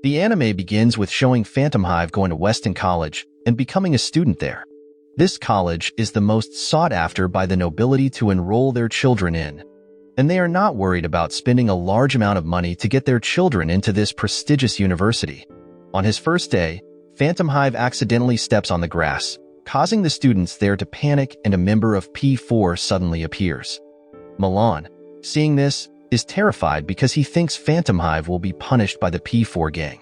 The anime begins with showing Phantomhive going to Weston College and becoming a student there. This college is the most sought after by the nobility to enroll their children in, and they are not worried about spending a large amount of money to get their children into this prestigious university. On his first day, Phantomhive accidentally steps on the grass, causing the students there to panic, and a member of P4 suddenly appears. Milan, seeing this, is terrified because he thinks Phantomhive will be punished by the P4 gang.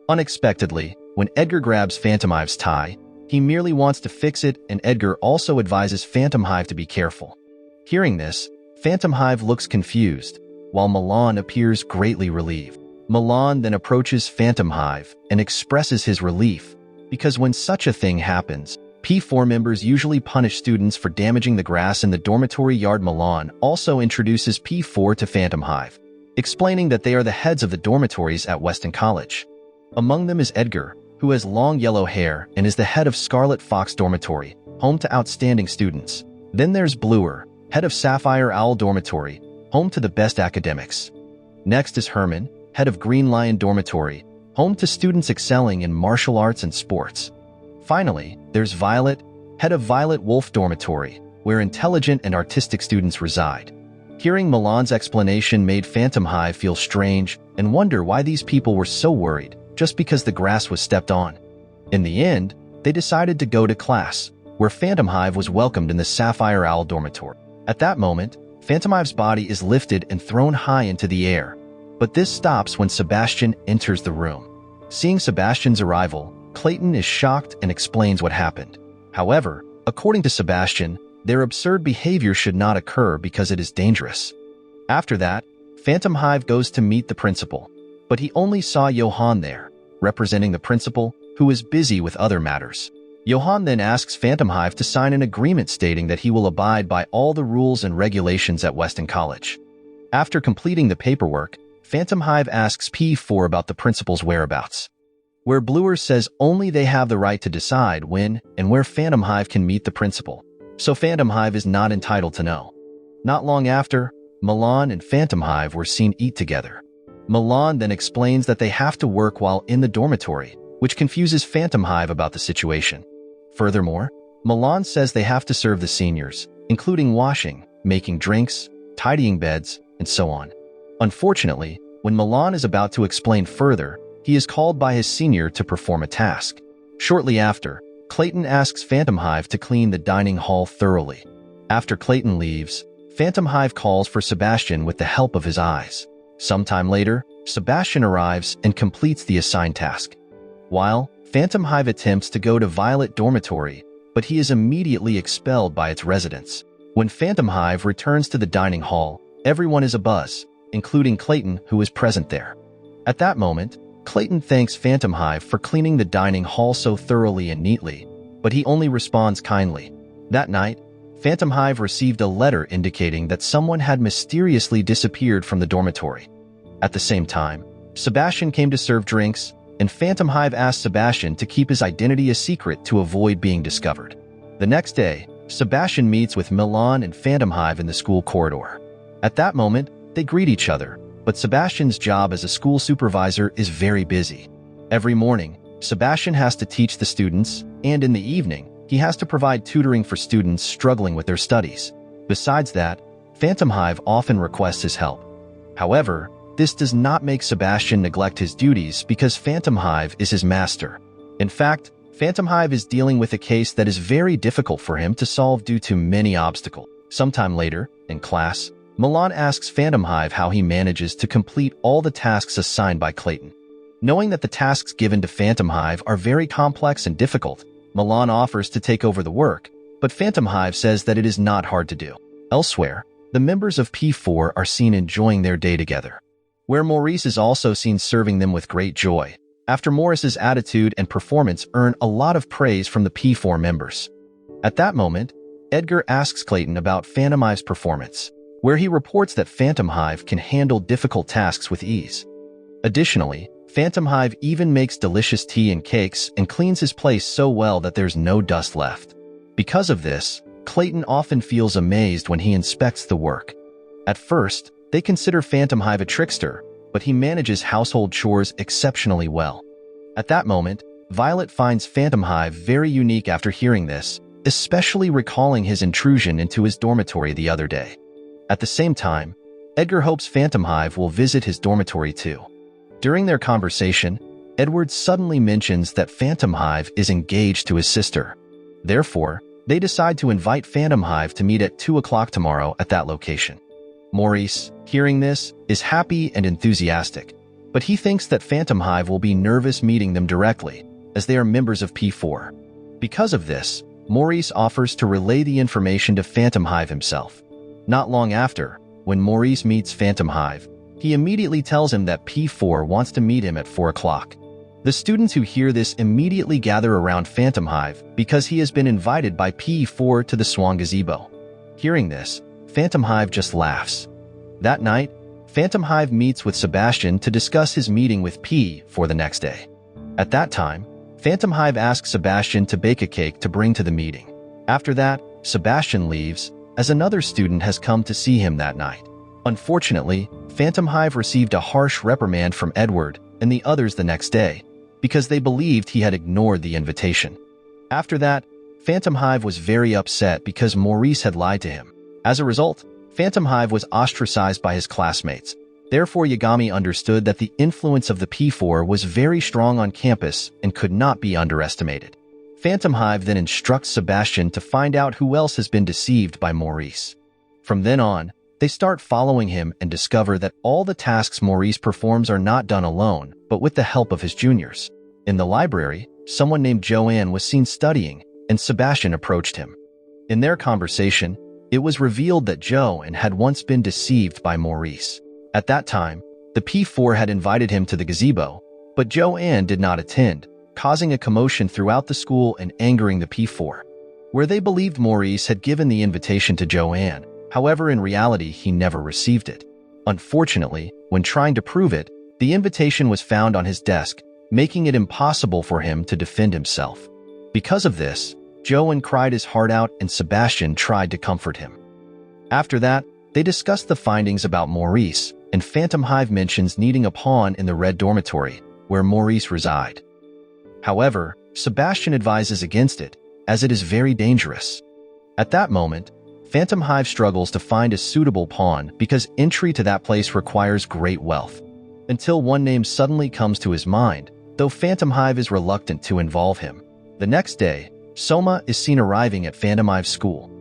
Unexpectedly, when Edgar grabs Phantomhive's tie, he merely wants to fix it, and Edgar also advises Phantomhive to be careful. Hearing this, Phantomhive looks confused, while Milan appears greatly relieved. Milan then approaches Phantomhive and expresses his relief, because when such a thing happens, P4 members usually punish students for damaging the grass in the dormitory yard. Milan also introduces P4 to Phantomhive, explaining that they are the heads of the dormitories at Weston College. Among them is Edgar, who has long yellow hair and is the head of Scarlet Fox Dormitory, home to outstanding students. Then there's Bluewer, head of Sapphire Owl Dormitory, home to the best academics. Next is Herman, head of Green Lion Dormitory, home to students excelling in martial arts and sports. Finally, there's Violet, head of Violet Wolf Dormitory, where intelligent and artistic students reside. Hearing Milan's explanation made Phantomhive feel strange and wonder why these people were so worried just because the grass was stepped on. In the end, they decided to go to class, where Phantomhive was welcomed in the Sapphire Owl Dormitory. At that moment, Phantomhive's body is lifted and thrown high into the air, but this stops when Sebastian enters the room. Seeing Sebastian's arrival, Clayton is shocked and explains what happened. However, according to Sebastian, their absurd behavior should not occur because it is dangerous. After that, Phantomhive goes to meet the principal, but he only saw Johann there, representing the principal, who is busy with other matters. Johann then asks Phantomhive to sign an agreement stating that he will abide by all the rules and regulations at Weston College. After completing the paperwork, Phantomhive asks P4 about the principal's whereabouts, where Bluewer says only they have the right to decide when and where Phantomhive can meet the principal, so Phantomhive is not entitled to know. Not long after, Milan and Phantomhive were seen eat together. Milan then explains that they have to work while in the dormitory, which confuses Phantomhive about the situation. Furthermore, Milan says they have to serve the seniors, including washing, making drinks, tidying beds, and so on. Unfortunately, when Milan is about to explain further, he is called by his senior to perform a task. Shortly after, Clayton asks Phantomhive to clean the dining hall thoroughly. After Clayton leaves, Phantomhive calls for Sebastian with the help of his eyes. Sometime later, Sebastian arrives and completes the assigned task, while Phantomhive attempts to go to Violet Dormitory, but he is immediately expelled by its residents. When Phantomhive returns to the dining hall, everyone is abuzz, including Clayton, who is present there. At that moment, Clayton thanks Phantomhive for cleaning the dining hall so thoroughly and neatly, but he only responds kindly. That night, Phantomhive received a letter indicating that someone had mysteriously disappeared from the dormitory. At the same time, Sebastian came to serve drinks, and Phantomhive asked Sebastian to keep his identity a secret to avoid being discovered. The next day, Sebastian meets with Milan and Phantomhive in the school corridor. At that moment, they greet each other, but Sebastian's job as a school supervisor is very busy. Every morning, Sebastian has to teach the students, and in the evening, he has to provide tutoring for students struggling with their studies. Besides that, Phantomhive often requests his help. However, this does not make Sebastian neglect his duties because Phantomhive is his master. In fact, Phantomhive is dealing with a case that is very difficult for him to solve due to many obstacles. Sometime later, in class, Milan asks Phantomhive how he manages to complete all the tasks assigned by Clayton. Knowing that the tasks given to Phantomhive are very complex and difficult, Milan offers to take over the work, but Phantomhive says that it is not hard to do. Elsewhere, the members of P4 are seen enjoying their day together, where Maurice is also seen serving them with great joy, after Maurice's attitude and performance earn a lot of praise from the P4 members. At that moment, Edgar asks Clayton about Phantomhive's performance, where he reports that Phantomhive can handle difficult tasks with ease. Additionally, Phantomhive even makes delicious tea and cakes and cleans his place so well that there's no dust left. Because of this, Clayton often feels amazed when he inspects the work. At first, they consider Phantomhive a trickster, but he manages household chores exceptionally well. At that moment, Violet finds Phantomhive very unique after hearing this, especially recalling his intrusion into his dormitory the other day. At the same time, Edgar hopes Phantomhive will visit his dormitory too. During their conversation, Edward suddenly mentions that Phantomhive is engaged to his sister. Therefore, they decide to invite Phantomhive to meet at 2 o'clock tomorrow at that location. Maurice, hearing this, is happy and enthusiastic, but he thinks that Phantomhive will be nervous meeting them directly, as they are members of P4. Because of this, Maurice offers to relay the information to Phantomhive himself. Not long after, when Maurice meets Phantomhive, he immediately tells him that P4 wants to meet him at 4 o'clock. The students who hear this immediately gather around Phantomhive because he has been invited by P4 to the Swan Gazebo. Hearing this, Phantomhive just laughs. That night, Phantomhive meets with Sebastian to discuss his meeting with P4 the next day. At that time, Phantomhive asks Sebastian to bake a cake to bring to the meeting. After that, Sebastian leaves, as another student has come to see him that night. Unfortunately, Phantomhive received a harsh reprimand from Edward and the others the next day, because they believed he had ignored the invitation. After that, Phantomhive was very upset because Maurice had lied to him. As a result, Phantomhive was ostracized by his classmates. Therefore, Yagami understood that the influence of the P4 was very strong on campus and could not be underestimated. Phantomhive then instructs Sebastian to find out who else has been deceived by Maurice. From then on, they start following him and discover that all the tasks Maurice performs are not done alone, but with the help of his juniors. In the library, someone named Joanne was seen studying, and Sebastian approached him. In their conversation, it was revealed that Joanne had once been deceived by Maurice. At that time, the P4 had invited him to the gazebo, but Joanne did not attend, causing a commotion throughout the school and angering the P4. Where they believed Maurice had given the invitation to Joanne, however in reality he never received it. Unfortunately, when trying to prove it, the invitation was found on his desk, making it impossible for him to defend himself. Because of this, Joanne cried his heart out and Sebastian tried to comfort him. After that, they discussed the findings about Maurice, and Phantomhive mentions needing a pawn in the red dormitory, where Maurice reside. However, Sebastian advises against it, as it is very dangerous. At that moment, Phantomhive struggles to find a suitable pawn because entry to that place requires great wealth. Until one name suddenly comes to his mind, though Phantomhive is reluctant to involve him. The next day, Soma is seen arriving at Phantomhive's school.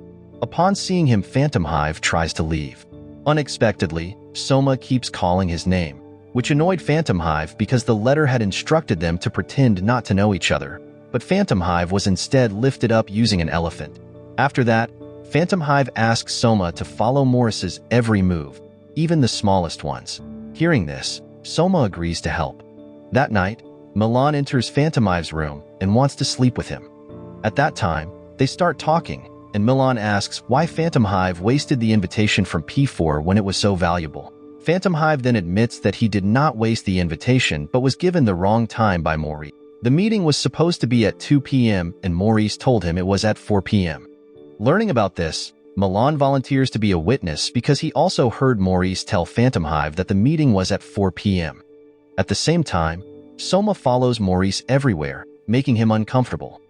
Upon seeing him, Phantomhive tries to leave. Unexpectedly, Soma keeps calling his name, which annoyed Phantomhive because the letter had instructed them to pretend not to know each other, but Phantomhive was instead lifted up using an elephant. After that, Phantomhive asks Soma to follow Maurice's every move, even the smallest ones. Hearing this, Soma agrees to help. That night, Milan enters Phantomhive's room and wants to sleep with him. At that time, they start talking, and Milan asks why Phantomhive wasted the invitation from P4 when it was so valuable. Phantomhive then admits that he did not waste the invitation but was given the wrong time by Maurice. The meeting was supposed to be at 2 p.m. and Maurice told him it was at 4 p.m. Learning about this, Milan volunteers to be a witness because he also heard Maurice tell Phantomhive that the meeting was at 4 p.m. At the same time, Soma follows Maurice everywhere, making him uncomfortable.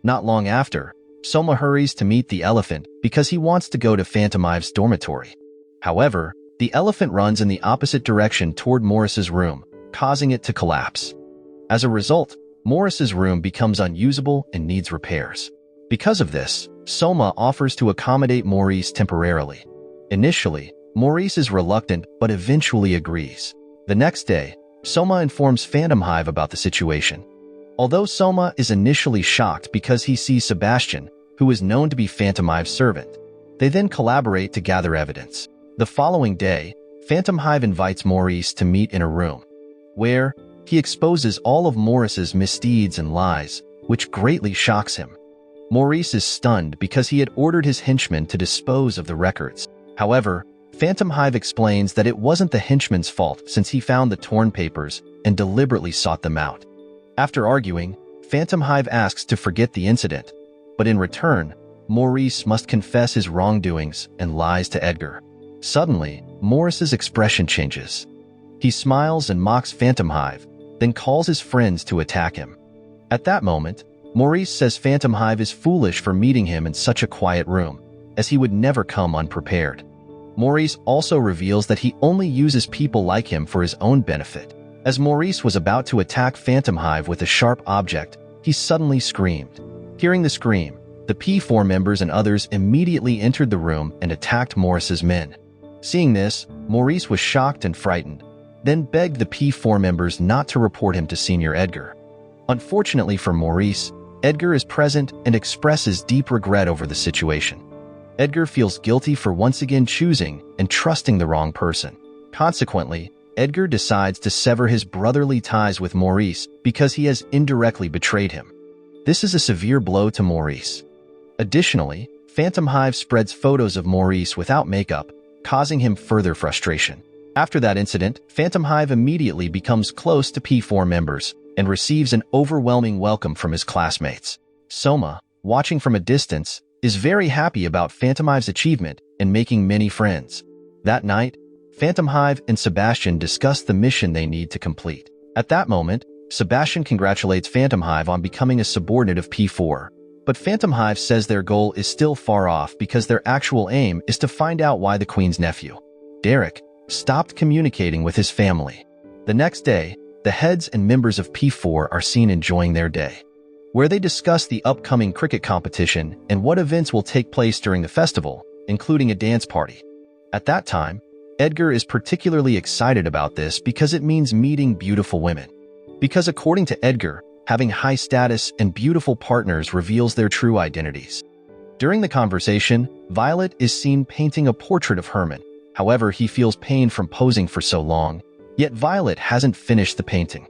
Not long after, Soma hurries to meet the elephant because he wants to go to Phantomhive's dormitory. However, the elephant runs in the opposite direction toward Maurice's room, causing it to collapse. As a result, Maurice's room becomes unusable and needs repairs. Because of this, Soma offers to accommodate Maurice temporarily. Initially, Maurice is reluctant but eventually agrees. The next day, Soma informs Phantomhive about the situation. Although Soma is initially shocked because he sees Sebastian, who is known to be Phantomhive's servant, they then collaborate to gather evidence. The following day, Phantomhive invites Maurice to meet in a room, where he exposes all of Maurice's misdeeds and lies, which greatly shocks him. Maurice is stunned because he had ordered his henchmen to dispose of the records. However, Phantomhive explains that it wasn't the henchman's fault since he found the torn papers and deliberately sought them out. After arguing, Phantomhive asks to forget the incident, but in return, Maurice must confess his wrongdoings and lies to Edgar. Suddenly, Maurice's expression changes. He smiles and mocks Phantomhive, then calls his friends to attack him. At that moment, Maurice says Phantomhive is foolish for meeting him in such a quiet room, as he would never come unprepared. Maurice also reveals that he only uses people like him for his own benefit. As Maurice was about to attack Phantomhive with a sharp object, he suddenly screamed. Hearing the scream, the P4 members and others immediately entered the room and attacked Maurice's men. Seeing this, Maurice was shocked and frightened, then begged the P4 members not to report him to Senior Edgar. Unfortunately for Maurice, Edgar is present and expresses deep regret over the situation. Edgar feels guilty for once again choosing and trusting the wrong person. Consequently, Edgar decides to sever his brotherly ties with Maurice because he has indirectly betrayed him. This is a severe blow to Maurice. Additionally, Phantomhive spreads photos of Maurice without makeup, causing him further frustration. After that incident, Phantomhive immediately becomes close to P4 members and receives an overwhelming welcome from his classmates. Soma, watching from a distance, is very happy about Phantomhive's achievement and making many friends. That night, Phantomhive and Sebastian discuss the mission they need to complete. At that moment, Sebastian congratulates Phantomhive on becoming a subordinate of P4, but Phantomhive says their goal is still far off because their actual aim is to find out why the Queen's nephew, Derek, stopped communicating with his family. The next day, the heads and members of P4 are seen enjoying their day, where they discuss the upcoming cricket competition and what events will take place during the festival, including a dance party. At that time, Edgar is particularly excited about this because it means meeting beautiful women. Because according to Edgar, having high status and beautiful partners reveals their true identities. During the conversation, Violet is seen painting a portrait of Herman. However, he feels pain from posing for so long, yet Violet hasn't finished the painting.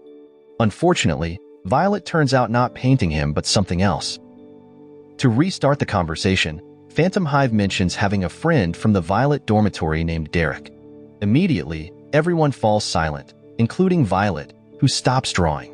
Unfortunately, Violet turns out not painting him but something else. To restart the conversation, Phantomhive mentions having a friend from the Violet dormitory named Derek. Immediately, everyone falls silent, including Violet, who stops drawing.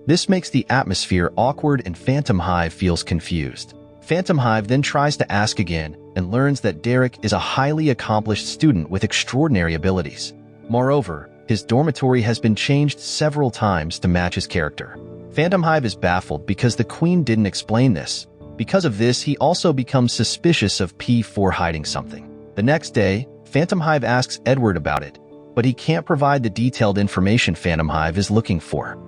This makes the atmosphere awkward and Phantomhive feels confused. Phantomhive then tries to ask again and learns that Derek is a highly accomplished student with extraordinary abilities. Moreover, his dormitory has been changed several times to match his character. Phantomhive is baffled because the Queen didn't explain this. Because of this, he also becomes suspicious of P4 hiding something. The next day, Phantomhive asks Edward about it, but he can't provide the detailed information Phantomhive is looking for.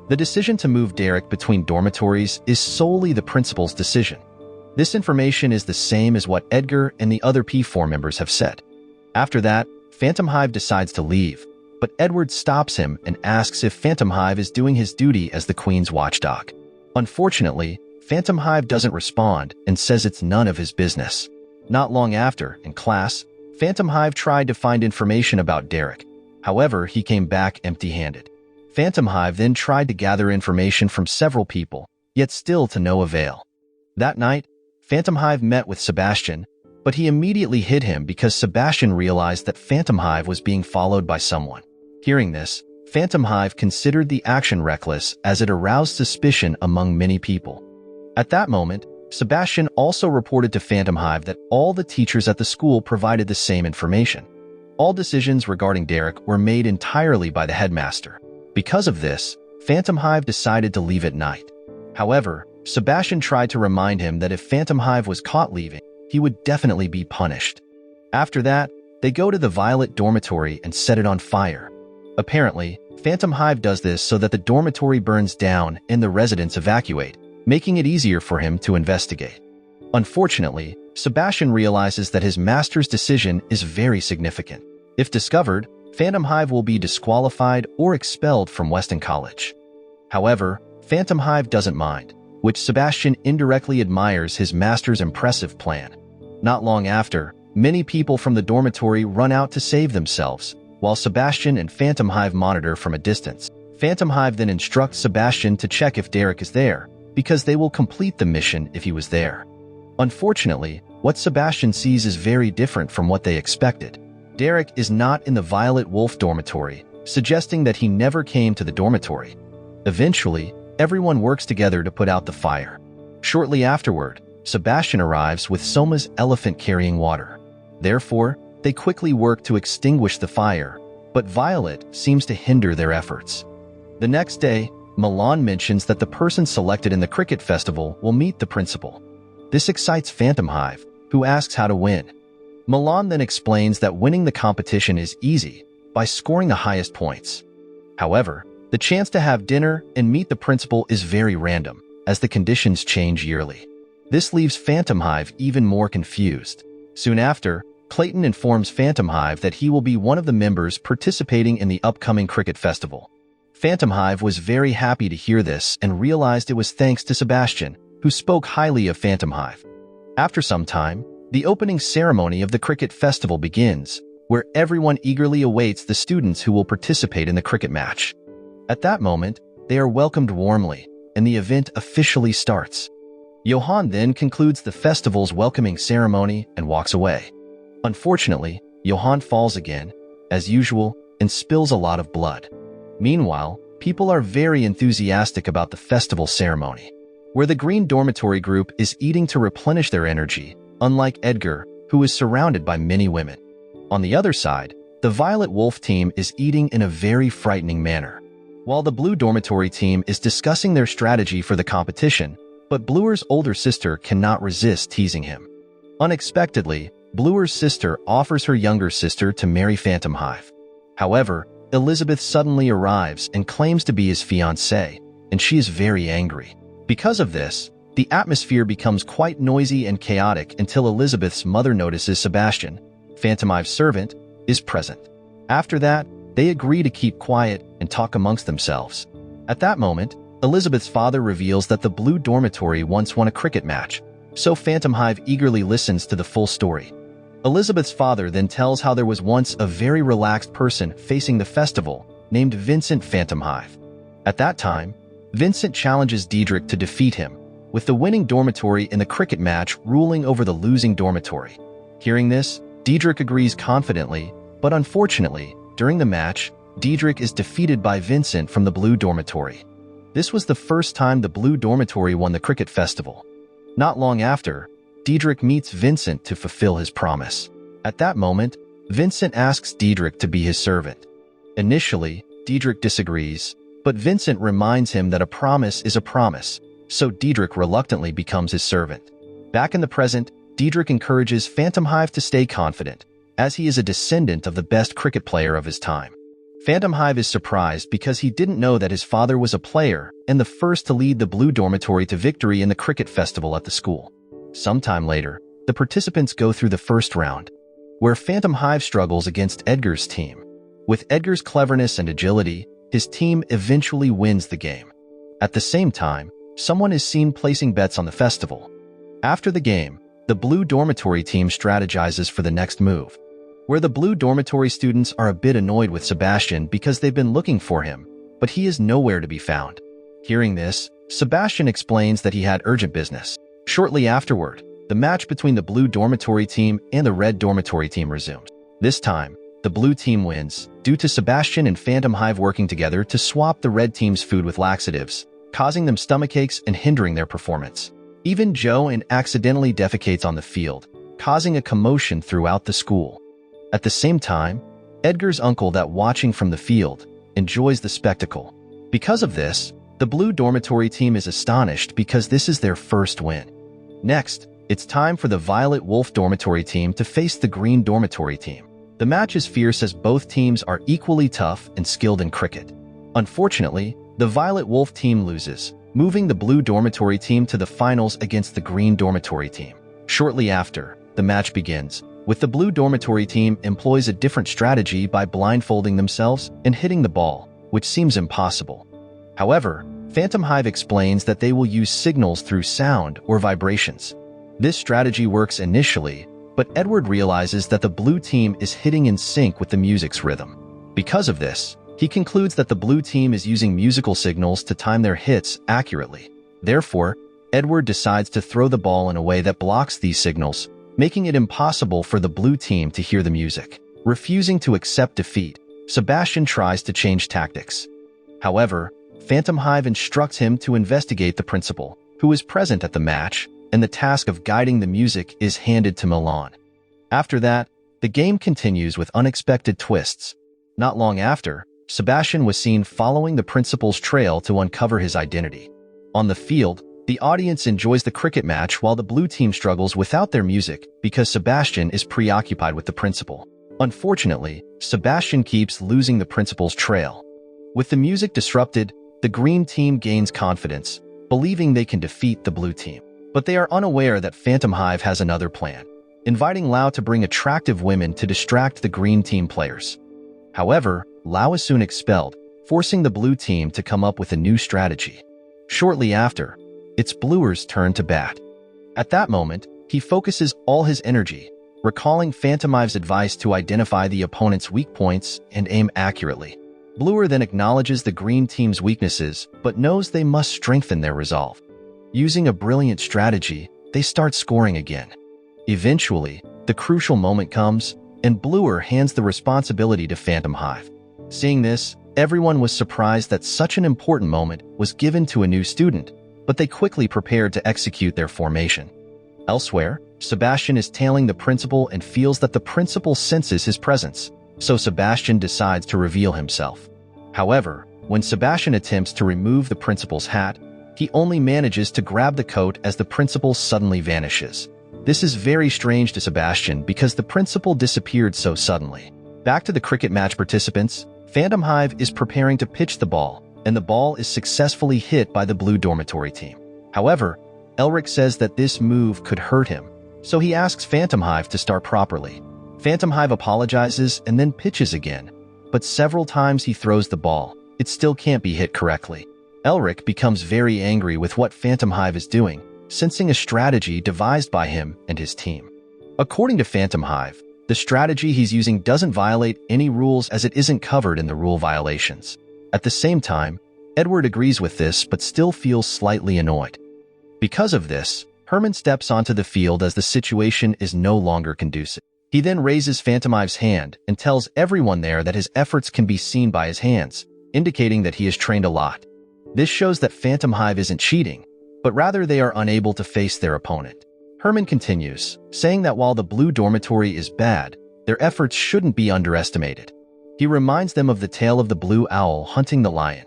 The decision to move Derek between dormitories is solely the principal's decision. This information is the same as what Edgar and the other P4 members have said. After that, Phantomhive decides to leave, but Edward stops him and asks if Phantomhive is doing his duty as the Queen's watchdog. Unfortunately, Phantomhive doesn't respond and says it's none of his business. Not long after, in class, Phantomhive tried to find information about Derek. However, he came back empty-handed. Phantomhive then tried to gather information from several people, yet still to no avail. That night, Phantomhive met with Sebastian, but he immediately hid him because Sebastian realized that Phantomhive was being followed by someone. Hearing this, Phantomhive considered the action reckless as it aroused suspicion among many people. At that moment, Sebastian also reported to Phantomhive that all the teachers at the school provided the same information. All decisions regarding Derek were made entirely by the headmaster. Because of this, Phantomhive decided to leave at night. However, Sebastian tried to remind him that if Phantomhive was caught leaving, he would definitely be punished. After that, they go to the Violet dormitory and set it on fire. Apparently, Phantomhive does this so that the dormitory burns down and the residents evacuate, making it easier for him to investigate. Unfortunately, Sebastian realizes that his master's decision is very significant. If discovered, Phantomhive will be disqualified or expelled from Weston College. However, Phantomhive doesn't mind, which Sebastian indirectly admires his master's impressive plan. Not long after, many people from the dormitory run out to save themselves, while Sebastian and Phantomhive monitor from a distance. Phantomhive then instructs Sebastian to check if Derek is there, because they will complete the mission if he was there. Unfortunately, what Sebastian sees is very different from what they expected. Derek is not in the Violet Wolf dormitory, suggesting that he never came to the dormitory. Eventually, everyone works together to put out the fire. Shortly afterward, Sebastian arrives with Soma's elephant carrying water. Therefore, they quickly work to extinguish the fire, but Violet seems to hinder their efforts. The next day, Milan mentions that the person selected in the cricket festival will meet the principal. This excites Phantomhive, who asks how to win. Milan then explains that winning the competition is easy by scoring the highest points. However, the chance to have dinner and meet the principal is very random, as the conditions change yearly. This leaves Phantomhive even more confused. Soon after, Clayton informs Phantomhive that he will be one of the members participating in the upcoming cricket festival. Phantomhive was very happy to hear this and realized it was thanks to Sebastian, who spoke highly of Phantomhive. After some time, the opening ceremony of the cricket festival begins, where everyone eagerly awaits the students who will participate in the cricket match. At that moment, they are welcomed warmly, and the event officially starts. Johann then concludes the festival's welcoming ceremony and walks away. Unfortunately, Johann falls again, as usual, and spills a lot of blood. Meanwhile, people are very enthusiastic about the festival ceremony, where the Green Dormitory group is eating to replenish their energy, unlike Edgar, who is surrounded by many women. On the other side, the Violet Wolf team is eating in a very frightening manner, while the Blue Dormitory team is discussing their strategy for the competition, but Bluewer's older sister cannot resist teasing him. Unexpectedly, Bluewer's sister offers her younger sister to marry Phantomhive. However, Elizabeth suddenly arrives and claims to be his fiancée, and she is very angry. Because of this, the atmosphere becomes quite noisy and chaotic until Elizabeth's mother notices Sebastian, Phantomhive's servant, is present. After that, they agree to keep quiet and talk amongst themselves. At that moment, Elizabeth's father reveals that the Blue Dormitory once won a cricket match, so Phantomhive eagerly listens to the full story. Elizabeth's father then tells how there was once a very relaxed person facing the festival named Vincent Phantomhive. At that time, Vincent challenges Diedrich to defeat him, with the winning dormitory in the cricket match ruling over the losing dormitory. Hearing this, Diedrich agrees confidently, but unfortunately, during the match, Diedrich is defeated by Vincent from the Blue Dormitory. This was the first time the Blue Dormitory won the cricket festival. Not long after, Diedrich meets Vincent to fulfill his promise. At that moment, Vincent asks Diedrich to be his servant. Initially, Diedrich disagrees, but Vincent reminds him that a promise is a promise, so Diedrich reluctantly becomes his servant. Back in the present, Diedrich encourages Phantomhive to stay confident, as he is a descendant of the best cricket player of his time. Phantomhive is surprised because he didn't know that his father was a player and the first to lead the Blue Dormitory to victory in the cricket festival at the school. Sometime later, the participants go through the first round, where Phantomhive struggles against Edgar's team. With Edgar's cleverness and agility, his team eventually wins the game. At the same time, someone is seen placing bets on the festival. After the game, the Blue Dormitory team strategizes for the next move, where the Blue Dormitory students are a bit annoyed with Sebastian because they've been looking for him, but he is nowhere to be found. Hearing this, Sebastian explains that he had urgent business. Shortly afterward, the match between the Blue Dormitory team and the Red Dormitory team resumes. This time, the Blue team wins, due to Sebastian and Phantomhive working together to swap the Red team's food with laxatives, causing them stomachaches and hindering their performance. Even Joe accidentally defecates on the field, causing a commotion throughout the school. At the same time, Edgar's uncle, that watching from the field, enjoys the spectacle. Because of this, the Blue Dormitory team is astonished because this is their first win. Next, it's time for the Violet Wolf Dormitory team to face the Green Dormitory team. The match is fierce as both teams are equally tough and skilled in cricket. Unfortunately, the Violet Wolf team loses, moving the Blue Dormitory team to the finals against the Green Dormitory team. Shortly after, the match begins, with the Blue Dormitory team employs a different strategy by blindfolding themselves and hitting the ball, which seems impossible. However, Phantomhive explains that they will use signals through sound or vibrations. This strategy works initially, but Edward realizes that the Blue team is hitting in sync with the music's rhythm. Because of this, he concludes that the Blue team is using musical signals to time their hits accurately. Therefore, Edward decides to throw the ball in a way that blocks these signals, making it impossible for the Blue team to hear the music. Refusing to accept defeat, Sebastian tries to change tactics. However, Phantomhive instructs him to investigate the principal, who is present at the match, and the task of guiding the music is handed to Milan. After that, the game continues with unexpected twists. Not long after, Sebastian was seen following the principal's trail to uncover his identity. On the field, the audience enjoys the cricket match while the blue team struggles without their music because Sebastian is preoccupied with the principal. Unfortunately, Sebastian keeps losing the principal's trail. With the music disrupted, the green team gains confidence, believing they can defeat the blue team. But they are unaware that Phantomhive has another plan, inviting Lau to bring attractive women to distract the green team players. However, Lau is soon expelled, forcing the blue team to come up with a new strategy. Shortly after, it's Bluewer's turn to bat. At that moment, he focuses all his energy, recalling Phantomhive's advice to identify the opponent's weak points and aim accurately. Bluewer then acknowledges the green team's weaknesses, but knows they must strengthen their resolve. Using a brilliant strategy, they start scoring again. Eventually, the crucial moment comes, and Bluewer hands the responsibility to Phantomhive. Seeing this, everyone was surprised that such an important moment was given to a new student, but they quickly prepared to execute their formation. Elsewhere, Sebastian is tailing the principal and feels that the principal senses his presence, so Sebastian decides to reveal himself. However, when Sebastian attempts to remove the principal's hat, he only manages to grab the coat as the principal suddenly vanishes. This is very strange to Sebastian because the principal disappeared so suddenly. Back to the cricket match participants, Phantomhive is preparing to pitch the ball, and the ball is successfully hit by the blue dormitory team. However, Elric says that this move could hurt him, so he asks Phantomhive to start properly. Phantomhive apologizes and then pitches again, but several times he throws the ball, it still can't be hit correctly. Elric becomes very angry with what Phantomhive is doing, sensing a strategy devised by him and his team. According to Phantomhive, the strategy he's using doesn't violate any rules as it isn't covered in the rule violations. At the same time, Edward agrees with this but still feels slightly annoyed. Because of this, Herman steps onto the field as the situation is no longer conducive. He then raises Phantomhive's hand and tells everyone there that his efforts can be seen by his hands, indicating that he has trained a lot. This shows that Phantomhive isn't cheating, but rather they are unable to face their opponent. Herman continues, saying that while the blue dormitory is bad, their efforts shouldn't be underestimated. He reminds them of the tale of the blue owl hunting the lion.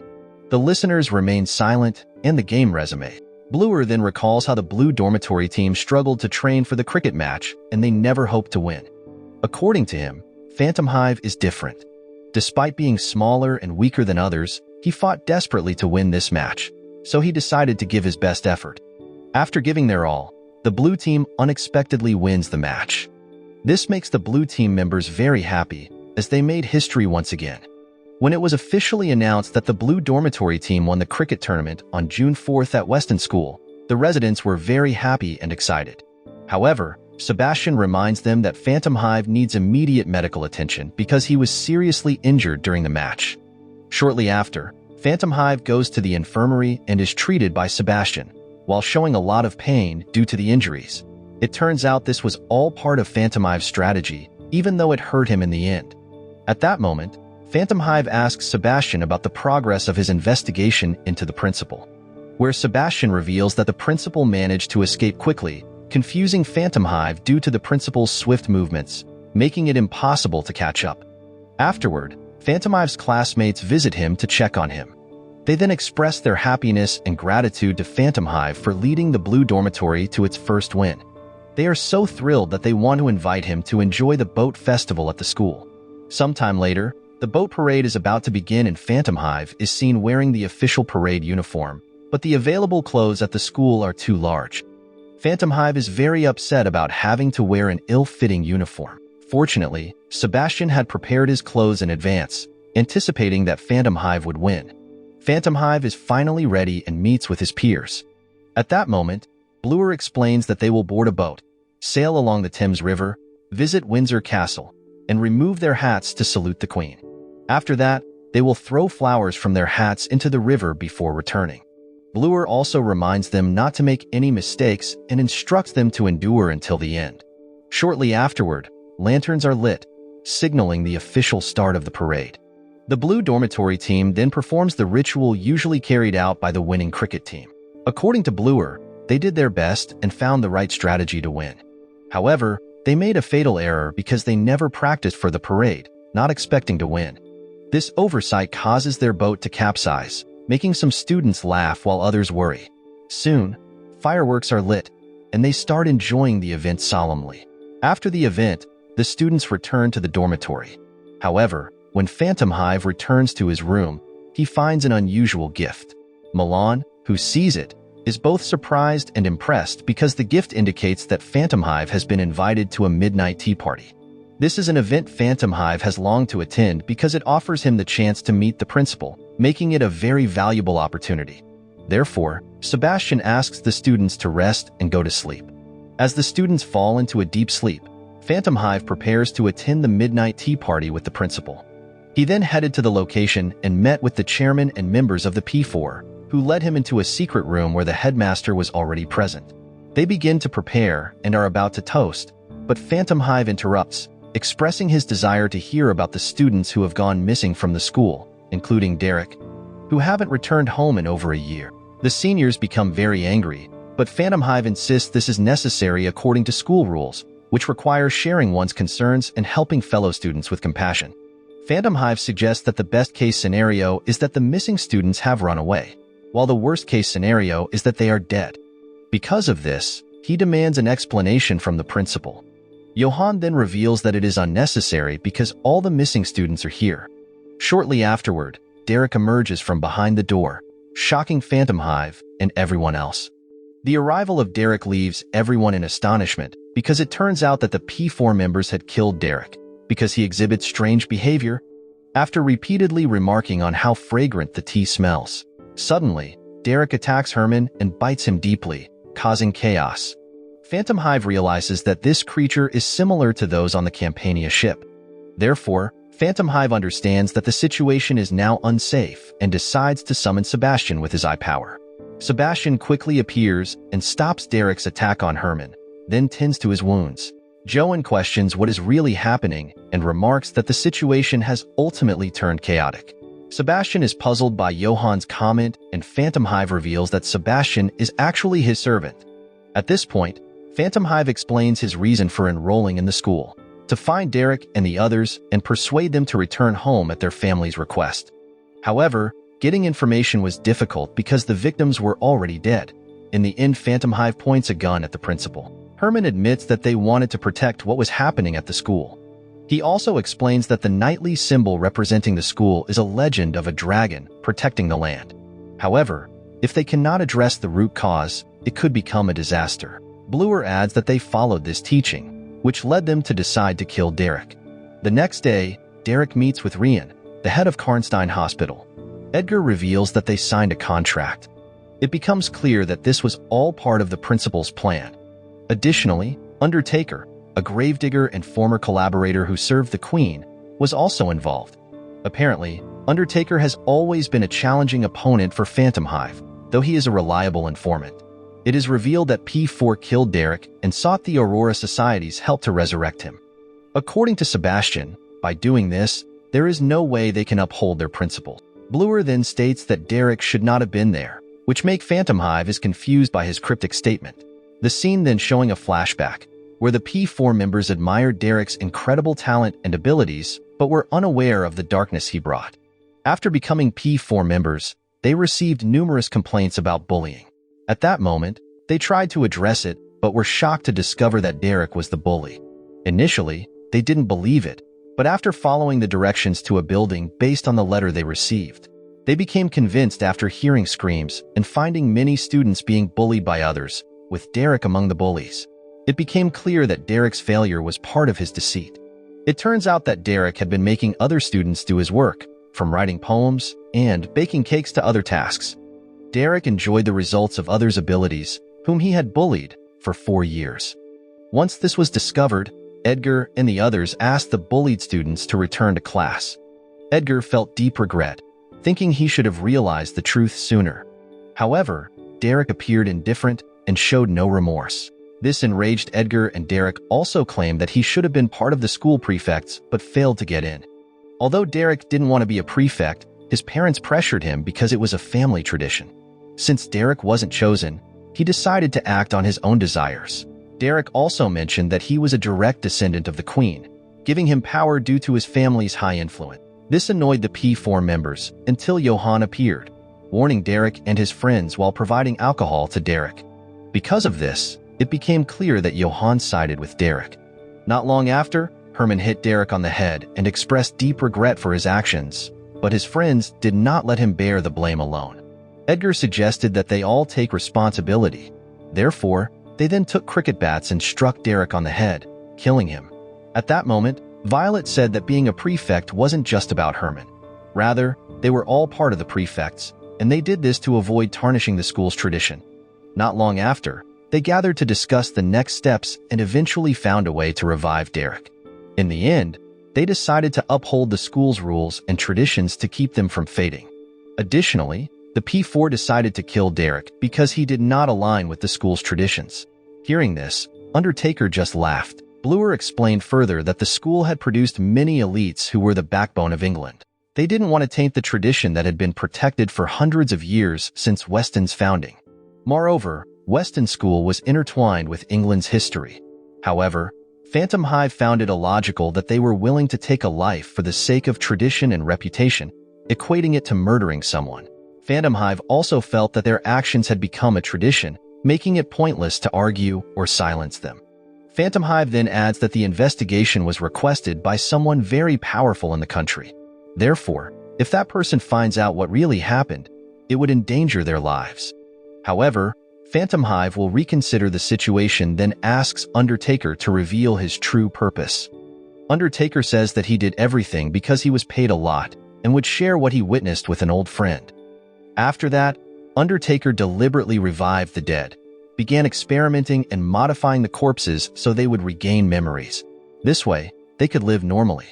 The listeners remain silent, and the game resume. Bluewer then recalls how the blue dormitory team struggled to train for the cricket match, and they never hoped to win. According to him, Phantomhive is different. Despite being smaller and weaker than others, he fought desperately to win this match, so he decided to give his best effort. After giving their all, the blue team unexpectedly wins the match. This makes the blue team members very happy, as they made history once again. When it was officially announced that the blue dormitory team won the cricket tournament on June 4th at Weston School, the residents were very happy and excited. However, Sebastian reminds them that Phantomhive needs immediate medical attention because he was seriously injured during the match. Shortly after, Phantomhive goes to the infirmary and is treated by Sebastian, while showing a lot of pain due to the injuries. It turns out this was all part of Phantomhive's strategy, even though it hurt him in the end. At that moment, Phantomhive asks Sebastian about the progress of his investigation into the principal, where Sebastian reveals that the principal managed to escape quickly, confusing Phantomhive due to the principal's swift movements, making it impossible to catch up. Afterward, Phantomhive's classmates visit him to check on him. They then express their happiness and gratitude to Phantomhive for leading the blue dormitory to its first win. They are so thrilled that they want to invite him to enjoy the boat festival at the school. Sometime later, the boat parade is about to begin and Phantomhive is seen wearing the official parade uniform, but the available clothes at the school are too large. Phantomhive is very upset about having to wear an ill-fitting uniform. Fortunately, Sebastian had prepared his clothes in advance, anticipating that Phantomhive would win. Phantomhive is finally ready and meets with his peers. At that moment, Bluewer explains that they will board a boat, sail along the Thames River, visit Windsor Castle, and remove their hats to salute the Queen. After that, they will throw flowers from their hats into the river before returning. Bluewer also reminds them not to make any mistakes and instructs them to endure until the end. Shortly afterward, lanterns are lit, signaling the official start of the parade. The blue dormitory team then performs the ritual usually carried out by the winning cricket team. According to Bluewer, they did their best and found the right strategy to win. However, they made a fatal error because they never practiced for the parade, not expecting to win. This oversight causes their boat to capsize, making some students laugh while others worry. Soon, fireworks are lit, and they start enjoying the event solemnly. After the event, the students return to the dormitory. However, when Phantomhive returns to his room, he finds an unusual gift. Milan, who sees it, is both surprised and impressed because the gift indicates that Phantomhive has been invited to a midnight tea party. This is an event Phantomhive has longed to attend because it offers him the chance to meet the principal, making it a very valuable opportunity. Therefore, Sebastian asks the students to rest and go to sleep. As the students fall into a deep sleep, Phantomhive prepares to attend the midnight tea party with the principal. He then headed to the location and met with the chairman and members of the P4, who led him into a secret room where the headmaster was already present. They begin to prepare and are about to toast, but Phantomhive interrupts, expressing his desire to hear about the students who have gone missing from the school, including Derek, who haven't returned home in over a year. The seniors become very angry, but Phantomhive insists this is necessary according to school rules, which require sharing one's concerns and helping fellow students with compassion. Phantomhive suggests that the best-case scenario is that the missing students have run away, while the worst-case scenario is that they are dead. Because of this, he demands an explanation from the principal. Johann then reveals that it is unnecessary because all the missing students are here. Shortly afterward, Derek emerges from behind the door, shocking Phantomhive and everyone else. The arrival of Derek leaves everyone in astonishment because it turns out that the P4 members had killed Derek because he exhibits strange behavior. After repeatedly remarking on how fragrant the tea smells, suddenly, Derek attacks Herman and bites him deeply, causing chaos. Phantomhive realizes that this creature is similar to those on the Campania ship. Therefore, Phantomhive understands that the situation is now unsafe and decides to summon Sebastian with his eye power. Sebastian quickly appears and stops Derek's attack on Herman, then tends to his wounds. Johan questions what is really happening and remarks that the situation has ultimately turned chaotic. Sebastian is puzzled by Johann's comment, and Phantomhive reveals that Sebastian is actually his servant. At this point, Phantomhive explains his reason for enrolling in the school, to find Derek and the others and persuade them to return home at their family's request. However, getting information was difficult because the victims were already dead. In the end, Phantomhive points a gun at the principal. Herman admits that they wanted to protect what was happening at the school. He also explains that the knightly symbol representing the school is a legend of a dragon protecting the land. However, if they cannot address the root cause, it could become a disaster. Bluewer adds that they followed this teaching, which led them to decide to kill Derek. The next day, Derek meets with Rian, the head of Karnstein Hospital. Edgar reveals that they signed a contract. It becomes clear that this was all part of the principal's plan. Additionally, Undertaker, a gravedigger and former collaborator who served the Queen, was also involved. Apparently, Undertaker has always been a challenging opponent for Phantomhive, though he is a reliable informant. It is revealed that P4 killed Derek and sought the Aurora Society's help to resurrect him. According to Sebastian, by doing this, there is no way they can uphold their principles. Bluewer then states that Derek should not have been there, which make Phantomhive is confused by his cryptic statement. The scene then showing a flashback, where the P4 members admired Derek's incredible talent and abilities, but were unaware of the darkness he brought. After becoming P4 members, they received numerous complaints about bullying. At that moment, they tried to address it, but were shocked to discover that Derek was the bully. Initially, they didn't believe it, but after following the directions to a building based on the letter they received, they became convinced after hearing screams and finding many students being bullied by others, with Derek among the bullies. It became clear that Derek's failure was part of his deceit. It turns out that Derek had been making other students do his work, from writing poems and baking cakes to other tasks. Derek enjoyed the results of others' abilities, whom he had bullied for 4 years. Once this was discovered, Edgar and the others asked the bullied students to return to class. Edgar felt deep regret, thinking he should have realized the truth sooner. However, Derek appeared indifferent and showed no remorse. This enraged Edgar, and Derek also claimed that he should have been part of the school prefects but failed to get in. Although Derek didn't want to be a prefect, his parents pressured him because it was a family tradition. Since Derek wasn't chosen, he decided to act on his own desires. Derek also mentioned that he was a direct descendant of the Queen, giving him power due to his family's high influence. This annoyed the P4 members until Johann appeared, warning Derek and his friends while providing alcohol to Derek. Because of this, it became clear that Johann sided with Derek. Not long after, Herman hit Derek on the head and expressed deep regret for his actions, but his friends did not let him bear the blame alone. Edgar suggested that they all take responsibility. Therefore, they then took cricket bats and struck Derek on the head, killing him. At that moment, Violet said that being a prefect wasn't just about Herman. Rather, they were all part of the prefects, and they did this to avoid tarnishing the school's tradition. Not long after, they gathered to discuss the next steps and eventually found a way to revive Derek. In the end, they decided to uphold the school's rules and traditions to keep them from fading. Additionally, the P4 decided to kill Derek because he did not align with the school's traditions. Hearing this, Undertaker just laughed. Bluewer explained further that the school had produced many elites who were the backbone of England. They didn't want to taint the tradition that had been protected for hundreds of years since Weston's founding. Moreover, Weston School was intertwined with England's history. However, Phantomhive found it illogical that they were willing to take a life for the sake of tradition and reputation, equating it to murdering someone. Phantomhive also felt that their actions had become a tradition, making it pointless to argue or silence them. Phantomhive then adds that the investigation was requested by someone very powerful in the country. Therefore, if that person finds out what really happened, it would endanger their lives. However, Phantomhive will reconsider the situation, then asks Undertaker to reveal his true purpose. Undertaker says that he did everything because he was paid a lot and would share what he witnessed with an old friend. After that, Undertaker deliberately revived the dead, began experimenting and modifying the corpses so they would regain memories. This way, they could live normally.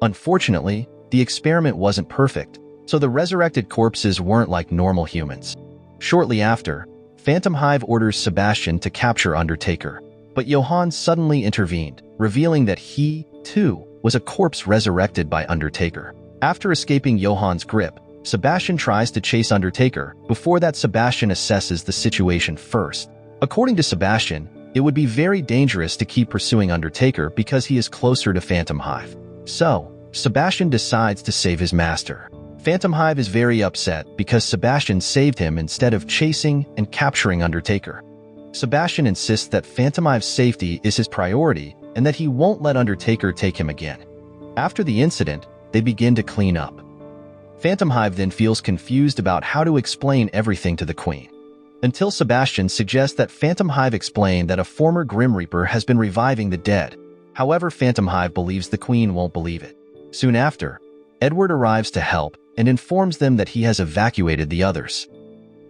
Unfortunately, the experiment wasn't perfect, so the resurrected corpses weren't like normal humans. Shortly after, Phantomhive orders Sebastian to capture Undertaker, but Johann suddenly intervened, revealing that he, too, was a corpse resurrected by Undertaker. After escaping Johann's grip, Sebastian tries to chase Undertaker. Before that, Sebastian assesses the situation first. According to Sebastian, it would be very dangerous to keep pursuing Undertaker because he is closer to Phantomhive. So, Sebastian decides to save his master. Phantomhive is very upset because Sebastian saved him instead of chasing and capturing Undertaker. Sebastian insists that Phantomhive's safety is his priority and that he won't let Undertaker take him again. After the incident, they begin to clean up. Phantomhive then feels confused about how to explain everything to the Queen, until Sebastian suggests that Phantomhive explain that a former Grim Reaper has been reviving the dead. However, Phantomhive believes the Queen won't believe it. Soon after, Edward arrives to help and informs them that he has evacuated the others.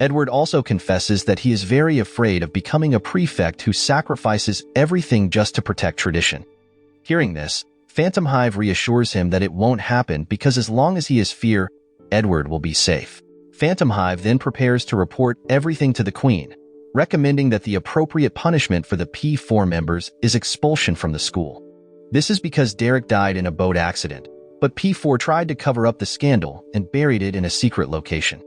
Edward also confesses that he is very afraid of becoming a prefect who sacrifices everything just to protect tradition. Hearing this, Phantomhive reassures him that it won't happen because as long as he has fear, Edward will be safe. Phantomhive then prepares to report everything to the Queen, recommending that the appropriate punishment for the P4 members is expulsion from the school. This is because Derek died in a boat accident, but P4 tried to cover up the scandal and buried it in a secret location.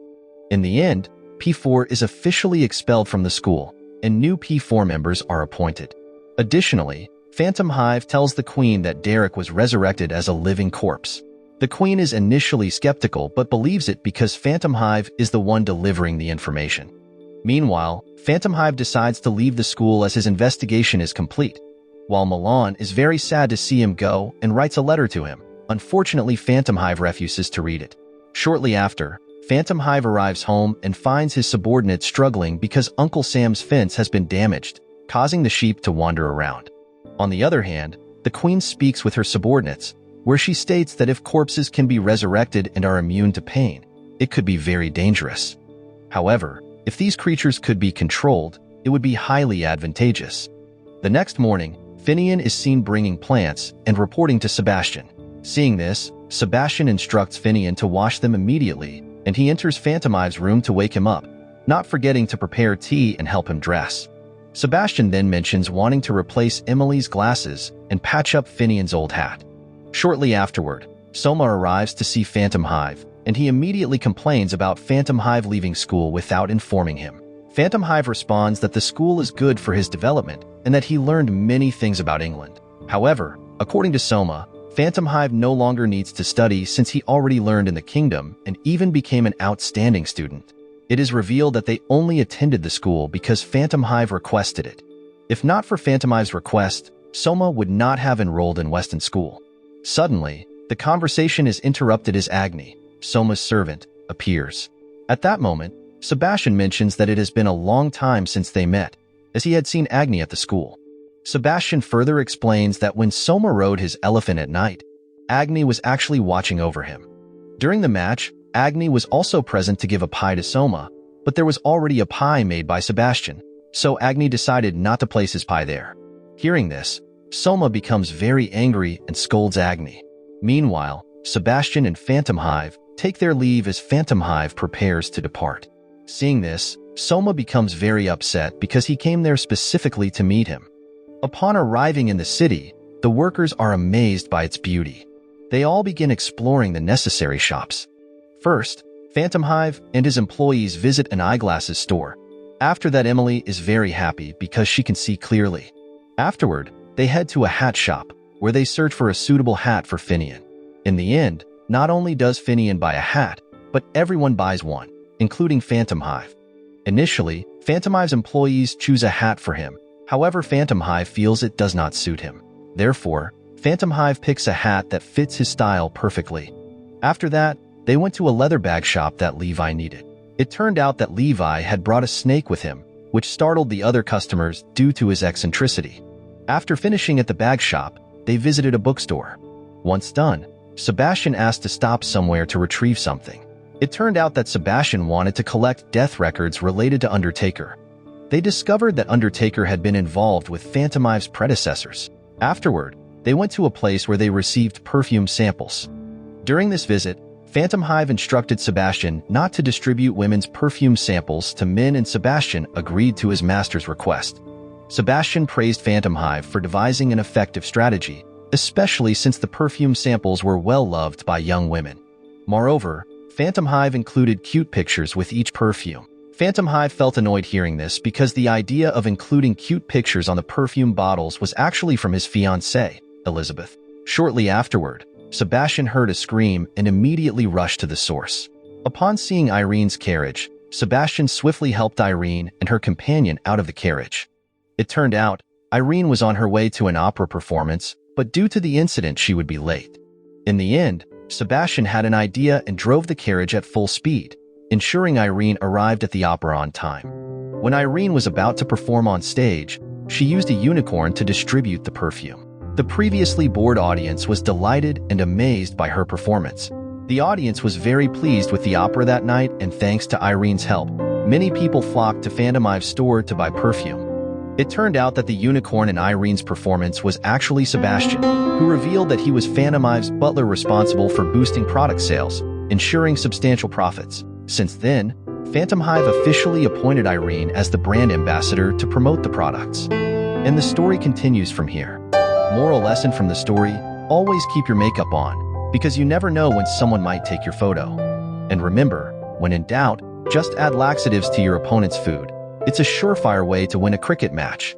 In the end, P4 is officially expelled from the school, and new P4 members are appointed. Additionally, Phantomhive tells the Queen that Derek was resurrected as a living corpse. The Queen is initially skeptical but believes it because Phantomhive is the one delivering the information. Meanwhile, Phantomhive decides to leave the school as his investigation is complete, while Milan is very sad to see him go and writes a letter to him. Unfortunately, Phantomhive refuses to read it. Shortly after, Phantomhive arrives home and finds his subordinates struggling because Uncle Sam's fence has been damaged, causing the sheep to wander around. On the other hand, the Queen speaks with her subordinates, where she states that if corpses can be resurrected and are immune to pain, it could be very dangerous. However, if these creatures could be controlled, it would be highly advantageous. The next morning, Finian is seen bringing plants and reporting to Sebastian. Seeing this, Sebastian instructs Finian to wash them immediately, and he enters Phantomhive's room to wake him up, not forgetting to prepare tea and help him dress. Sebastian then mentions wanting to replace Emily's glasses and patch up Finian's old hat. Shortly afterward, Soma arrives to see Phantomhive, and he immediately complains about Phantomhive leaving school without informing him. Phantomhive responds that the school is good for his development and that he learned many things about England. However, according to Soma, Phantomhive no longer needs to study since he already learned in the kingdom and even became an outstanding student. It is revealed that they only attended the school because Phantomhive requested it. If not for Phantomhive's request, Soma would not have enrolled in Weston School. Suddenly, the conversation is interrupted as Agni, Soma's servant, appears. At that moment, Sebastian mentions that it has been a long time since they met, as he had seen Agni at the school. Sebastian further explains that when Soma rode his elephant at night, Agni was actually watching over him. During the match, Agni was also present to give a pie to Soma, but there was already a pie made by Sebastian, so Agni decided not to place his pie there. Hearing this, Soma becomes very angry and scolds Agni. Meanwhile, Sebastian and Phantomhive take their leave as Phantomhive prepares to depart. Seeing this, Soma becomes very upset because he came there specifically to meet him. Upon arriving in the city, the workers are amazed by its beauty. They all begin exploring the necessary shops. First, Phantomhive and his employees visit an eyeglasses store. After that, Emily is very happy because she can see clearly. Afterward, they head to a hat shop, where they search for a suitable hat for Finian. In the end, not only does Finian buy a hat, but everyone buys one, including Phantomhive. Initially, Phantomhive's employees choose a hat for him. However, Phantomhive feels it does not suit him. Therefore, Phantomhive picks a hat that fits his style perfectly. After that, they went to a leather bag shop that Levi needed. It turned out that Levi had brought a snake with him, which startled the other customers due to his eccentricity. After finishing at the bag shop, they visited a bookstore. Once done, Sebastian asked to stop somewhere to retrieve something. It turned out that Sebastian wanted to collect death records related to Undertaker. They discovered that Undertaker had been involved with Phantomhive's predecessors. Afterward, they went to a place where they received perfume samples. During this visit, Phantomhive instructed Sebastian not to distribute women's perfume samples to men, and Sebastian agreed to his master's request. Sebastian praised Phantomhive for devising an effective strategy, especially since the perfume samples were well loved by young women. Moreover, Phantomhive included cute pictures with each perfume. Phantomhive felt annoyed hearing this because the idea of including cute pictures on the perfume bottles was actually from his fiancée, Elizabeth. Shortly afterward, Sebastian heard a scream and immediately rushed to the source. Upon seeing Irene's carriage, Sebastian swiftly helped Irene and her companion out of the carriage. It turned out, Irene was on her way to an opera performance, but due to the incident she would be late. In the end, Sebastian had an idea and drove the carriage at full speed, ensuring Irene arrived at the opera on time. When Irene was about to perform on stage, she used a unicorn to distribute the perfume. The previously bored audience was delighted and amazed by her performance. The audience was very pleased with the opera that night, and thanks to Irene's help, many people flocked to Phantomhive's store to buy perfume. It turned out that the unicorn in Irene's performance was actually Sebastian, who revealed that he was Phantomhive's butler responsible for boosting product sales, ensuring substantial profits. Since then, Phantomhive officially appointed Irene as the brand ambassador to promote the products. And the story continues from here. Moral lesson from the story: always keep your makeup on, because you never know when someone might take your photo. And remember, when in doubt, just add laxatives to your opponent's food. It's a surefire way to win a cricket match.